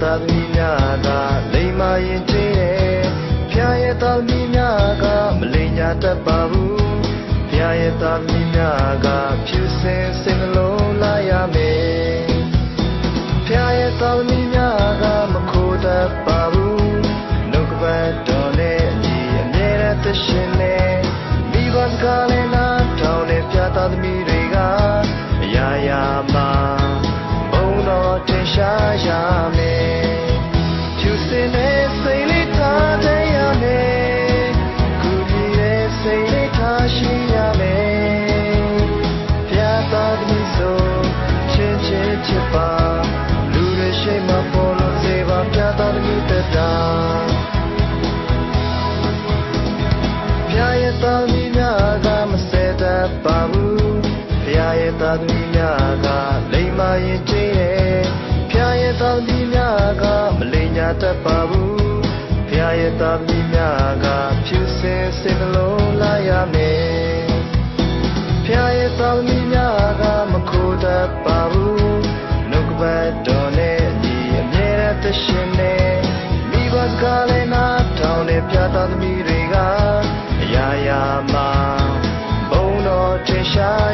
သားသမီးများကလိမ္မာရင်ကျေးတယ်ဖျားရဲ့သားသမီးများကမလိမ်ညာတတ်ပါဘူးဖျားရဲ့သားသမီးများကဖြူစင်စင်နှလုံးလာရမယ်ဖျားရဲ့သားသမီးများကမခိုးတတ်ပါဘူးနှုတ်ကပတ်တော်နဲ့အညီအမြဲတမ်းသက်ရှင်နေမိဘစကားလည်းနားထောင်နေဖျားသားသမီးတွေကအရာရာမှာဘုံတော်ထင်ရှားရမယ်ဖြူစင်တဲ့စိတ်လေးထားတဲ့ရမယ်ကုညီတဲ့စိတ်လေးထားရှိရမယ်ဖျားသားသမီးဆိုချင်းချင်းချစ်ပါလူတွေရှိမှပေါ်လို့စေပါဖျားသားသမီးသက်တာဖျားရဲ့သားသမီးများကမစဲတတ်ပါဘူးဖျားရဲ့သားသမီးများကလိမ္မာရင်ကျေးတယ်ဖျားရဲ့သားသမီးများကမလိမ်ညာတတ်ပါဘူးဖျားရဲ့သားသမီးများကဖြူစင်စင်နှလုံးလာရမယ်ဖျားရဲ့သားသမီးများကမခိုးတတ်ပါဘူးနှုတ်ကပတ်တော်နဲ့အညီအမြဲတမ်းသက်ရှင်နေမိဘစကားလည်းနားထောင်နေဖျားသားသမီးတွေကအရာရာမှာဘုံတော်ထင်ရှား